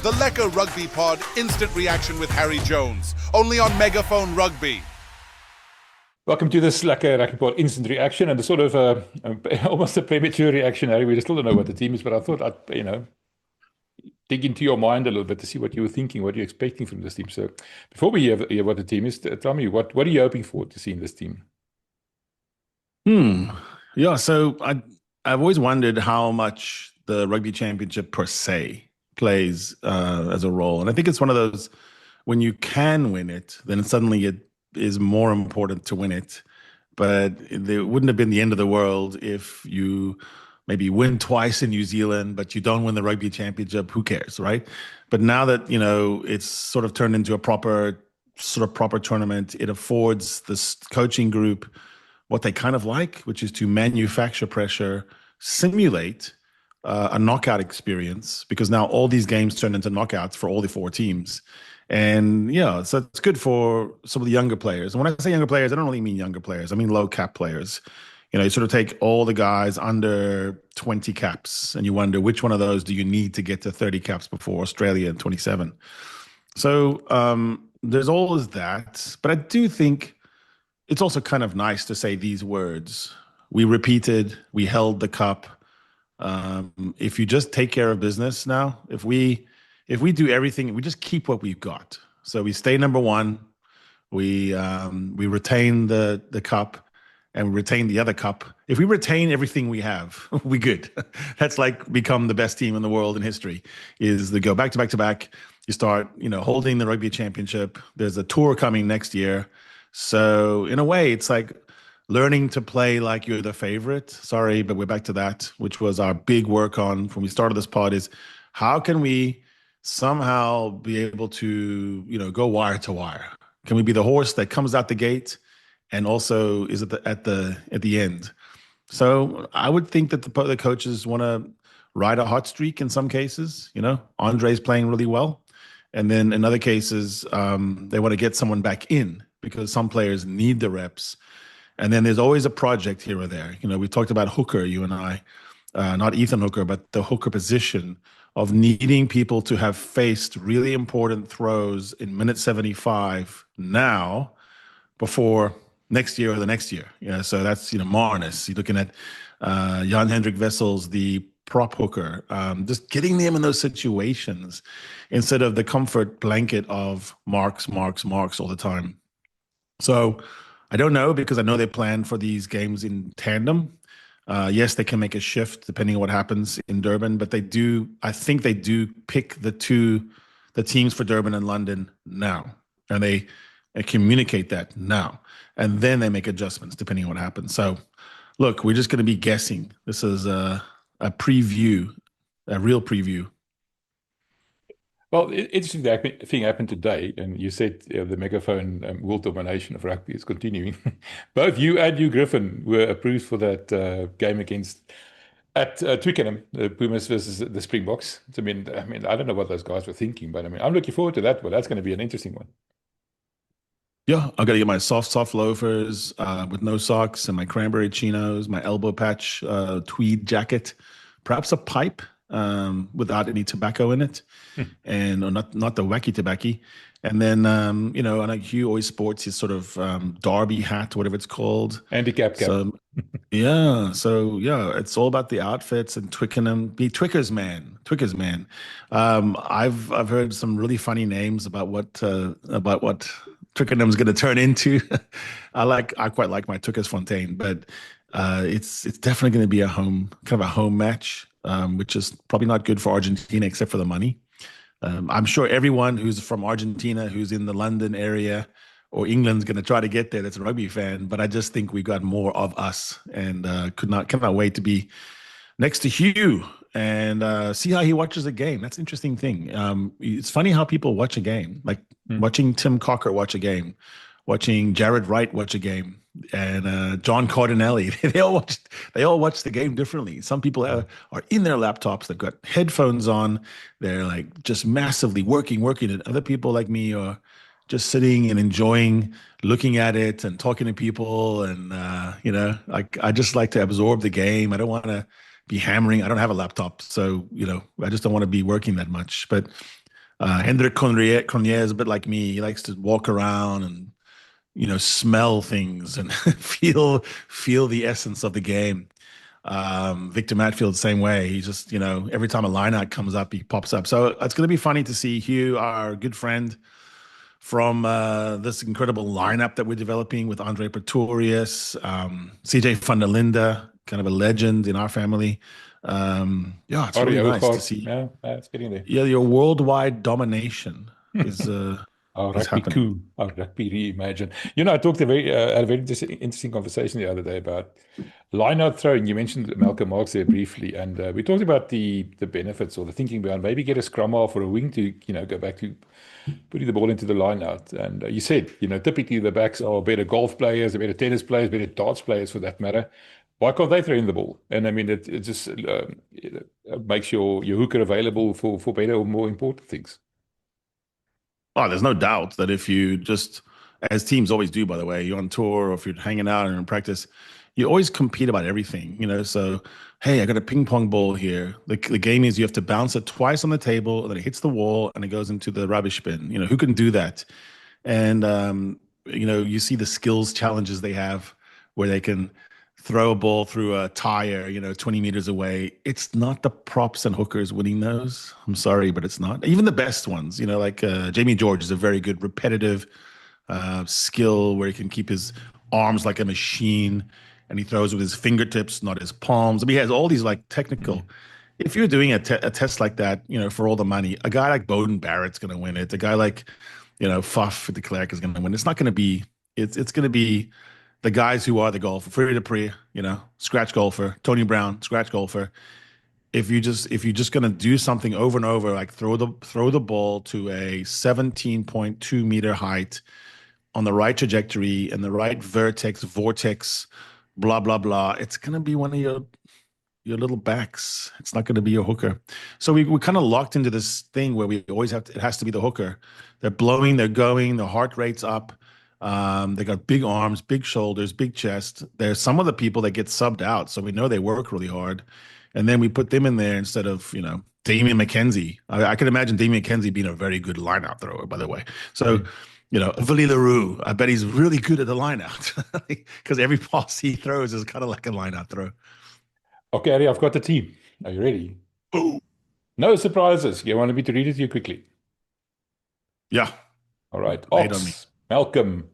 The Lekker Rugby Pod, instant reaction with Harry Jones. Only on Megafoon Rugby. Welcome to this Lekker Rugby Pod instant reaction, and the sort of almost a premature reaction, Harry. We still don't know what the team is, but I thought I'd, dig into your mind a little bit to see what you were thinking, what you're expecting from this team. So before we hear what the team is, tell me, what are you hoping for to see in this team? Yeah, so I've always wondered how much the Rugby Championship per se plays as a role. And I think it's one of those, when you can win it, then suddenly it is more important to win it. But it wouldn't have been the end of the world if you maybe win twice in New Zealand, but you don't win the Rugby Championship. Who cares, right? But now that, it's sort of turned into a proper tournament, it affords this coaching group what they kind of like, which is to manufacture pressure, simulate a knockout experience, because now all these games turn into knockouts for all the four teams. And so it's good for some of the younger players. And when I say younger players, I don't really mean younger players. I mean low cap players. You sort of take all the guys under 20 caps and you wonder which one of those do you need to get to 30 caps before Australia in 27. So there's always that. But I do think it's also kind of nice to say these words. We repeated, we held the cup. If you just take care of business now, if we do everything, we just keep what we've got. So we stay number one, we retain the cup, and we retain the other cup. If we retain everything we have, we good. That's like become the best team in the world in history, is to go back to back to back. You start, holding the Rugby Championship. There's a tour coming next year. So in a way, it's like learning to play like you're the favorite. Sorry, but we're back to that, which was our big work on when we started this pod, is how can we somehow be able to, go wire to wire? Can we be the horse that comes out the gate and also is at the end? So I would think that the coaches want to ride a hot streak in some cases. Andre's playing really well. And then in other cases, they want to get someone back in because some players need the reps. And then there's always a project here or there. We talked about hooker, you and I, not Ethan Hooker, but the hooker position of needing people to have faced really important throws in minute 75 now before next year or the next year. So that's, Marnus. You're looking at Jan-Hendrik Wessels, the prop hooker, just getting them in those situations instead of the comfort blanket of marks all the time. So I don't know, because I know they plan for these games in tandem. Yes, they can make a shift depending on what happens in Durban, but I think they do pick the teams for Durban and London now, and they communicate that now, and then they make adjustments depending on what happens. So look, we're just going to be guessing. This is a preview, a real preview. Well, interesting thing happened today, and you said the Megafoon world domination of rugby is continuing. Both you and Hugh Griffin were approved for that game at Twickenham, the Pumas versus the Springboks. I mean, I don't know what those guys were thinking, but I'm looking forward to that one. That's going to be an interesting one. Yeah, I've got to get my soft loafers with no socks and my cranberry chinos, my elbow patch tweed jacket, perhaps a pipe without any tobacco in it, and not the wacky tobacco. And then, I know Hugh always sports his sort of derby hat, whatever it's called. Handicap cap. So, it's all about the outfits and Twickenham. Be Twicker's man. I've heard some really funny names about what Twickenham's going to turn into. I quite like my Twickersfontein, but it's definitely going to be a home match, which is probably not good for Argentina except for the money. I'm sure everyone who's from Argentina, who's in the London area or England's going to try to get there that's a rugby fan, but I just think we got more of us, and cannot wait to be next to Hugh and see how he watches a game. That's an interesting thing. It's funny how people watch a game, like watching Tim Cocker watch a game, watching Jared Wright watch a game, and John Cardinelli. They all watch the game differently. Some people are in their laptops. They've got headphones on. They're like just massively working. And other people like me are just sitting and enjoying looking at it and talking to people. And, I just like to absorb the game. I don't want to be hammering. I don't have a laptop. So, I just don't want to be working that much. But Hendrik Cronje is a bit like me. He likes to walk around and, smell things and feel the essence of the game. Victor Matfield, same way. He just, every time a lineout comes up, he pops up. So it's going to be funny to see Hugh, our good friend, from this incredible lineup that we're developing with Andre Pretorius, CJ van der Linde, kind of a legend in our family. It's really nice to see. Yeah, it's getting there. Yeah, your worldwide domination is Our is rugby happening. coup, our rugby reimagine. I talked had a very interesting conversation the other day about line-out throwing. You mentioned Malcolm Marx there briefly, and we talked about the benefits or the thinking behind maybe get a scrum half or a wing to go back to putting the ball into the line-out. And you said typically the backs are better golf players, they're better tennis players, better darts players for that matter. Why can't they throw in the ball? And I mean, it just it makes your hooker available for better or more important things. Oh, there's no doubt that if you just, as teams always do, by the way, you're on tour or if you're hanging out and in practice, you always compete about everything, So, hey, I got a ping pong ball here. The game is you have to bounce it twice on the table, and then it hits the wall and it goes into the rubbish bin. Who can do that? And, you see the skills challenges they have where they can throw a ball through a tire, 20 meters away. It's not the props and hookers winning those. I'm sorry, but it's not. Even the best ones, like Jamie George is a very good repetitive skill where he can keep his arms like a machine and he throws with his fingertips, not his palms. I mean, he has all these like technical. If you're doing a test like that, for all the money, a guy like Bowden Barrett's going to win it. A guy like, Faf de Klerk is going to win. It's not going to be, it's going to be the guys who are the golfer, Freddie Dupree, scratch golfer, Tony Brown, scratch golfer. If you're just gonna do something over and over, like throw the ball to a 17.2 meter height on the right trajectory and the right vortex, blah blah blah, it's gonna be one of your little backs. It's not gonna be your hooker. So we're kind of locked into this thing where we always it has to be the hooker. They're blowing, they're going, the heart rate's up. They got big arms, big shoulders, big chest. There's some of the people that get subbed out, so we know they work really hard. And then we put them in there instead of, Damien McKenzie. I can imagine Damien McKenzie being a very good line-out thrower, by the way. So, Willie LaRue, I bet he's really good at the line-out because every pass he throws is kind of like a line-out throw. Okay, Harry, I've got the team. Are you ready? Boom. No surprises. You want me to read it to you quickly? Yeah. All right. Lay it on me. Ox, Malcolm,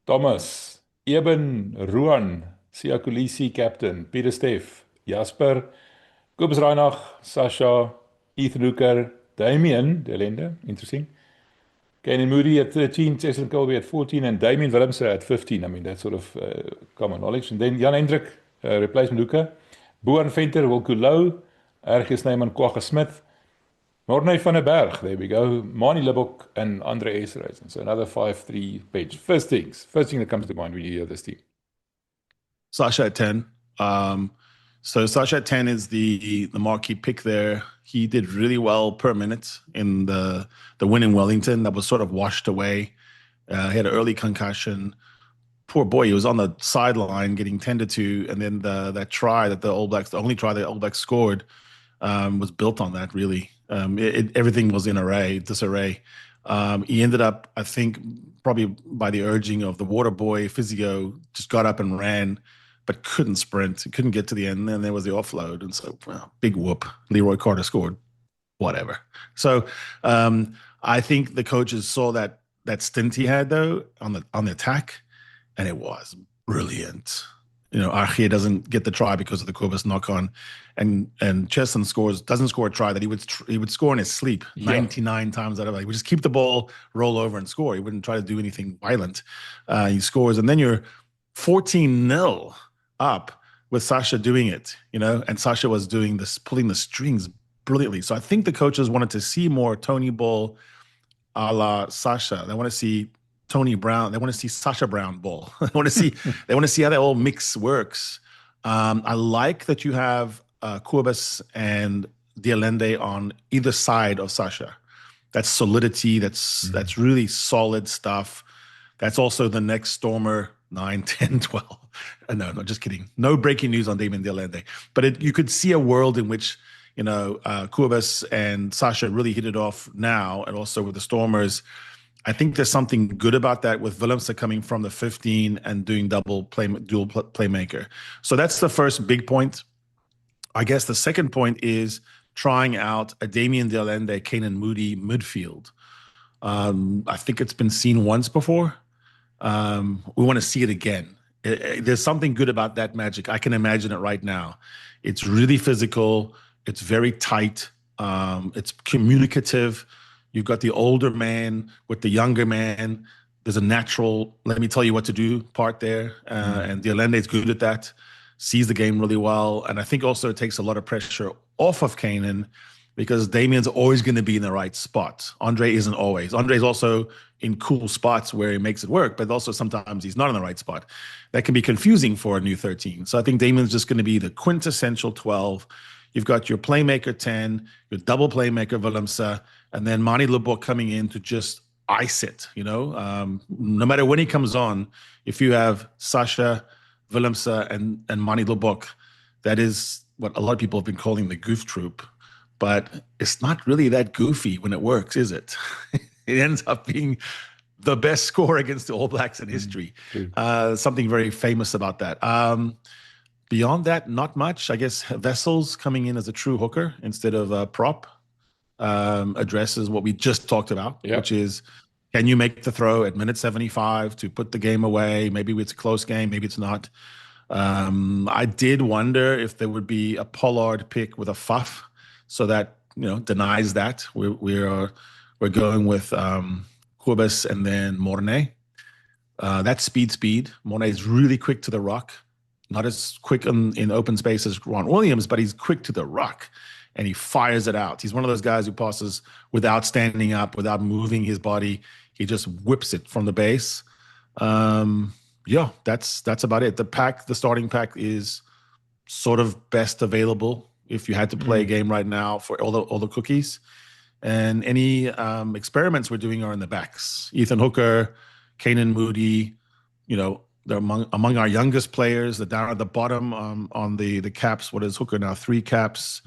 Thomas, Eben, Ruan, Siakulisi, captain, Peter Steff, Jasper, Kobus Reinach, Sasha, Ethan Hooker, Damien, de Lende, interesting. Kanan Moody at 13, Cecil Colby at 14, and Damien Willemse at 15. I mean, that's sort of common knowledge. And then Jan Hendrik, replacement hooker, Boan Venter, Wilco Lou, Ergens Neyman, Kwagga Smith, Mornay van der Berg, there we go, Mani Libbok, and Andre Esterhuizen. So another 5-3 bench. First thing that comes to mind when you hear this team. Sasha at 10. So Sasha at 10 is the marquee pick there. He did really well per minute in the win in Wellington that was sort of washed away. He had an early concussion. Poor boy, he was on the sideline getting tended to, and then that try that the only try the All Blacks scored was built on that, really. Everything was in disarray. He ended up, I think, probably by the urging of the water boy, physio, just got up and ran, but couldn't sprint. He couldn't get to the end. And then there was the offload. And so, big whoop. Leroy Carter scored. Whatever. So I think the coaches saw that stint he had, though, on the attack, and it was brilliant. Archie doesn't get the try because of the Kobus knock-on, and Chesson doesn't score a try that he would score in his sleep 99 times out of it. He would just keep the ball, roll over, and score. He wouldn't try to do anything violent. He scores, and then you're 14-0 up with Sasha doing it, and Sasha was doing this, pulling the strings brilliantly. So I think the coaches wanted to see more Tony ball a la Sasha. They want to see Tony Brown. They want to see Sasha Brown ball. They want to see how that whole mix works. I like that you have Kobus and de Allende on either side of Sasha. That's solidity. That's really solid stuff. That's also the next Stormer 9, 10, 12. No, just kidding. No breaking news on Damien de Allende. But you could see a world in which, Kobus and Sasha really hit it off now, and also with the Stormers. I think there's something good about that with Willemse coming from the 15 and doing dual playmaker. So that's the first big point. I guess the second point is trying out a Damien de Allende, Keenan Moody midfield. I think it's been seen once before. We want to see it again. There's something good about that magic. I can imagine it right now. It's really physical. It's very tight. It's communicative. You've got the older man with the younger man. There's a natural, let me tell you what to do part there. And de Allende is good at that, sees the game really well. And I think also it takes a lot of pressure off of Keenan, because Damien's always going to be in the right spot. Andre isn't always. Andre's also in cool spots where he makes it work, but also sometimes he's not in the right spot. That can be confusing for a new 13. So I think Damien's just going to be the quintessential 12. You've got your playmaker 10, your double playmaker Willemse, and then Manie Lubbock coming in to just ice it, no matter when he comes on, if you have Sasha, Willemse, and Manie Lubbock, that is what a lot of people have been calling the goof troop. But it's not really that goofy when it works, is it? It ends up being the best score against the All Blacks in history. Something very famous about that. Beyond that, not much. I guess Wessels coming in as a true hooker instead of a prop addresses what we just talked about, which is, can you make the throw at minute 75 to put the game away? Maybe it's a close game, maybe it's not. I did wonder if there would be a Pollard pick with a fuff, so that denies that. We're going with Kobus and then Mornay. That's speed. Mornay is really quick to the ruck, not as quick in open space as Ron Williams, but he's quick to the ruck, and he fires it out. He's one of those guys who passes without standing up, without moving his body. He just whips it from the base. That's about it. The starting pack is sort of best available if you had to play a game right now for all the cookies. And any experiments we're doing are in the backs. Ethan Hooker, Keenan Moody, they're among our youngest players. They're down at the bottom on the caps. What is Hooker now? 3 caps.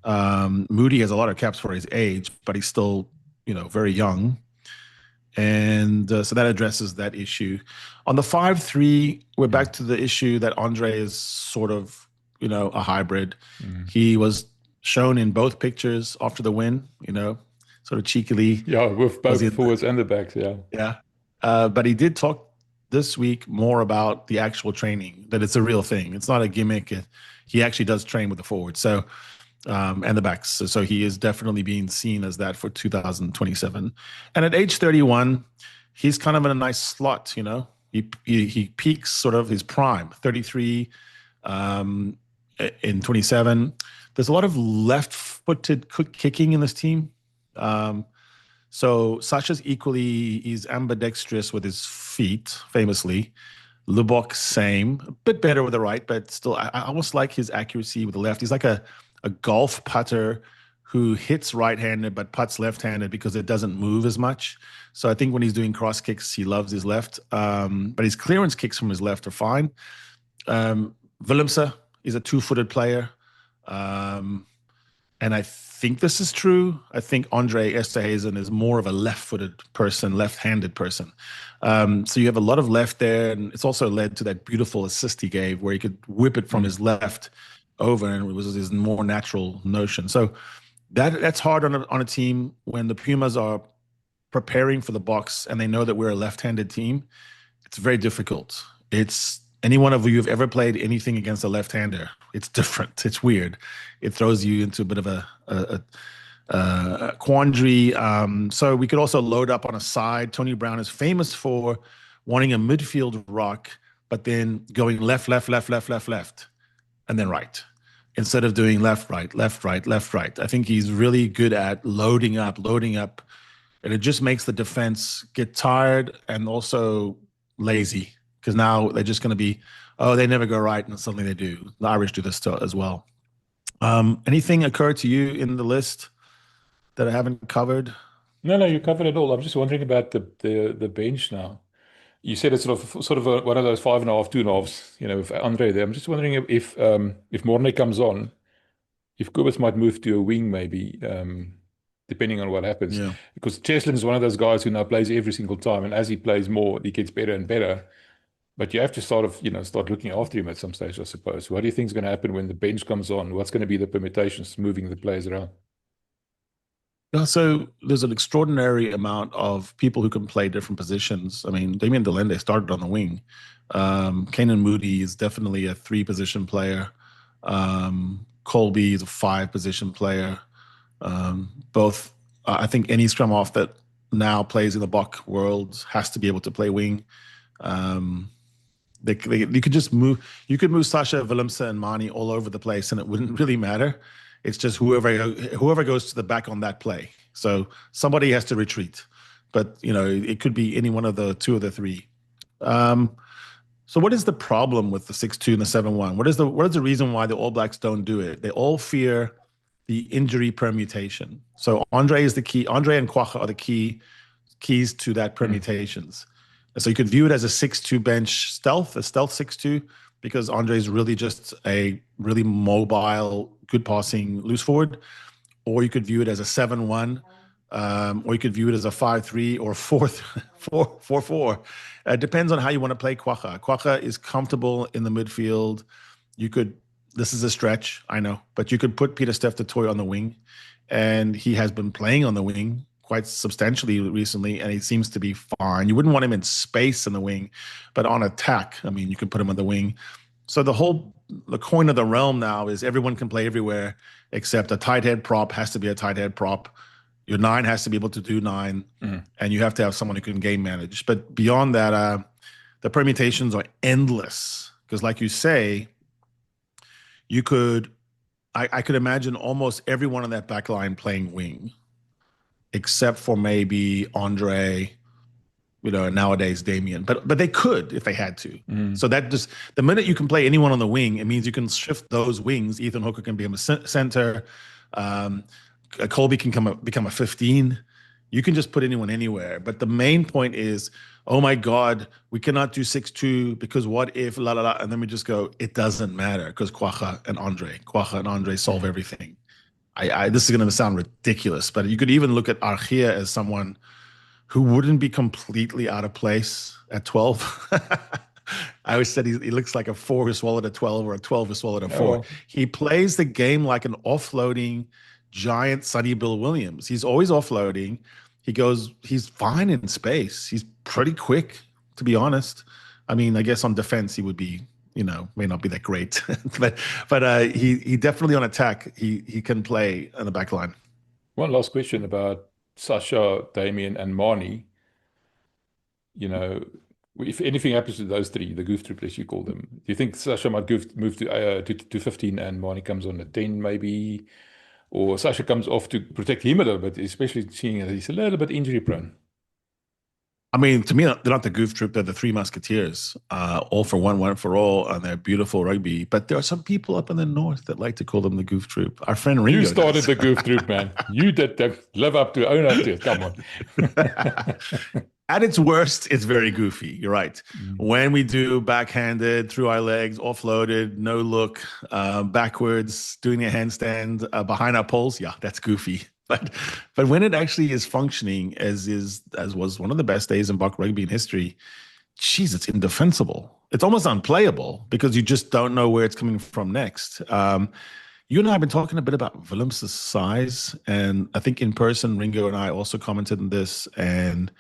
Moody has a lot of caps for his age, but he's still, very young. And so that addresses that issue. On the 5-3, we're back to the issue that Andre is sort of, a hybrid. He was shown in both pictures after the win, sort of cheekily. Yeah, with both forwards and the backs, Yeah. But he did talk this week more about the actual training, that it's a real thing. It's not a gimmick. He actually does train with the forwards. So, and the backs. So he is definitely being seen as that for 2027. And at age 31, he's kind of in a nice slot, He peaks sort of his prime, 33 in 27. There's a lot of left-footed kicking in this team. So Sasha's he's ambidextrous with his feet, famously. Lubbock, same. A bit better with the right, but still, I almost like his accuracy with the left. He's like a golf putter who hits right-handed but putts left-handed because it doesn't move as much. So I think when he's doing cross kicks, he loves his left. But his clearance kicks from his left are fine. Willemse is a 2-footed player. And I think this is true. I think Andre Esterhazen is more of a left-footed person, left-handed person. So you have a lot of left there, and it's also led to that beautiful assist he gave where he could whip it from his left over, and it was his more natural notion. So that's hard on a team when the Pumas are preparing for the Boks and they know that we're a left-handed team. It's very difficult. It's any one of you who've ever played anything against a left-hander, it's different. It's weird. It throws you into a bit of a quandary. So we could also load up on a side. Tony Brown is famous for wanting a midfield rock, but then going left, and then right, instead of doing left, right. I think he's really good at loading up, and it just makes the defense get tired and also lazy, because now they're just going to be, they never go right, and suddenly they do. The Irish do this as well. Anything occur to you in the list that I haven't covered? No, you covered it all. I'm just wondering about the bench now. You said it's sort of one of those 5.5, 2.5s, with Andre there. I'm just wondering if Mornay comes on, if Kobus might move to a wing, maybe, depending on what happens. Yeah. Because Cheslin is one of those guys who now plays every single time, and as he plays more, he gets better and better. But you have to sort of, start looking after him at some stage, I suppose. What do you think is going to happen when the bench comes on? What's going to be the permutations moving the players around? So there's an extraordinary amount of people who can play different positions. I mean, Damien Delende started on the wing. Kanan Moody is definitely a 3-position player. Colby is a 5-position player. Both, I think any scrum half that now plays in the Bok world has to be able to play wing. You could just move. You could move Sasha, Willemse, and Mani all over the place, and it wouldn't really matter. It's just whoever goes to the back on that play. So somebody has to retreat, but it could be any one of the 2 of the 3. So what is the problem with the 6-2 and the 7-1? What is the reason why the All Blacks don't do it? They all fear the injury permutation. So Andre is the key. Andre and Kwagga are the keys to that permutations. So you could view it as a 6-2 bench stealth, a stealth 6-2, because Andre is really just a really mobile, good passing loose forward. Or you could view it as a 7-1, or you could view it as a 5-3 or 4-4. It depends on how you want to play Kwagga. Kwagga is comfortable in the midfield. This is a stretch, I know, but you could put Pieter-Steph du Toit on the wing, and he has been playing on the wing quite substantially recently, and he seems to be fine. You wouldn't want him in space in the wing, but on attack, I mean, you could put him on the wing. So the coin of the realm now is everyone can play everywhere, except a tight head prop has to be a tight head prop. Your 9 has to be able to do 9, and you have to have someone who can game manage. But beyond that, the permutations are endless, because like you say, I could imagine almost everyone on that back line playing wing, except for maybe Andre, nowadays Damien. But they could if they had to. So that just, the minute you can play anyone on the wing, it means you can shift those wings. Ethan Hooker can be a center. Colby can become a 15. You can just put anyone anywhere. But the main point is, oh my God, we cannot do 6-2 because what if la la la, and then we just go, it doesn't matter because Kwagga and Andre solve everything. This is going to sound ridiculous, but you could even look at Argia as someone who wouldn't be completely out of place at 12. I always said he looks like a 4 who swallowed a 12 or a 12 who swallowed a 4. He plays the game like an offloading giant Sonny Bill Williams. He's always offloading. He's fine in space. He's pretty quick, to be honest. I mean, I guess on defense he would be, may not be that great, but he definitely on attack, he can play on the back line. One last question about Sasha, Damien, and Mani. If anything happens to those 3, the goof troop, as you call them, do you think Sasha might move to 15 and Mani comes on at 10 maybe? Or Sasha comes off to protect him a little bit, especially seeing that he's a little bit injury prone? I mean, to me, they're not the goof troop. They're the 3 musketeers, all for one for all, and they're beautiful rugby. But there are some people up in the north that like to call them the goof troop. Our friend Ringo. You started the goof troop, man. You did live up to, own up to it. Come on. At its worst, it's very goofy. You're right. When we do backhanded, through our legs, offloaded, no look, backwards, doing a handstand behind our poles, yeah, that's goofy. But when it actually is functioning as was one of the best days in Bok rugby in history, geez, it's indefensible. It's almost unplayable because you just don't know where it's coming from next. You and I have been talking a bit about Willem's size, and I think in person, Ringo and I also commented on this, and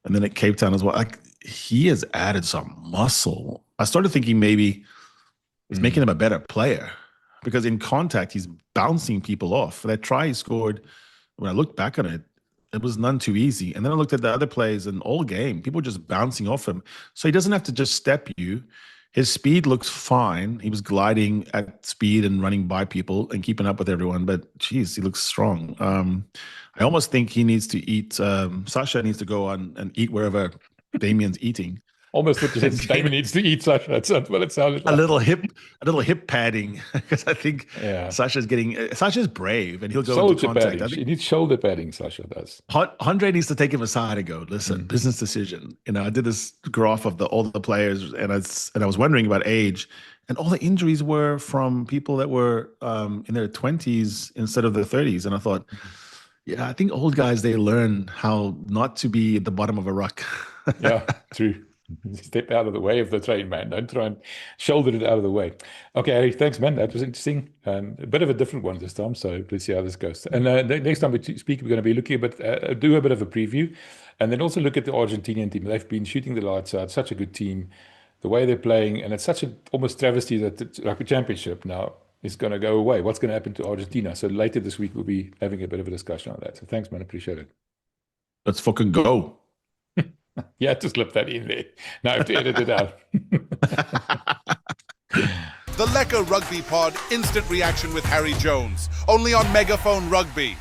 then at Cape Town as well. Like, he has added some muscle. I started thinking maybe it's making him a better player because in contact, he's bouncing people off. That try he scored, when I looked back on it, it was none too easy. And then I looked at the other plays and all game, people were just bouncing off him. So he doesn't have to just step you. His speed looks fine. He was gliding at speed and running by people and keeping up with everyone. But, geez, he looks strong. I almost think he needs to eat. Sasha needs to go on and eat wherever Damien's eating Almost what you said, Damien needs to eat, Sasha. That's what it sounded like. A little hip padding, because I think Sasha's brave and he'll go into contact. Padding. He needs shoulder padding, Sasha does. Andre needs to take him aside and go, listen, business decision. I did this graph of all the players, and I was wondering about age, and all the injuries were from people that were in their 20s instead of their 30s. And I thought, yeah, I think old guys, they learn how not to be at the bottom of a ruck. Yeah, true. Step out of the way of the train, man. Don't try and shoulder it out of the way. Okay, Harry, thanks, man. That was interesting. A bit of a different one this time, so let's see how this goes. And next time we speak, we're going to be looking do a bit of a preview, and then also look at the Argentinian team. They've been shooting the lights out. Such a good team, the way they're playing, and it's such an almost travesty that the Rugby Championship now is going to go away. What's going to happen to Argentina? So later this week, we'll be having a bit of a discussion on that. So thanks, man. Appreciate it. Let's fucking go. Yeah, just slip that in there. Now I have to edit it out. The Lekker Rugby Pod, instant reaction with Harry Jones. Only on Megaphone Rugby.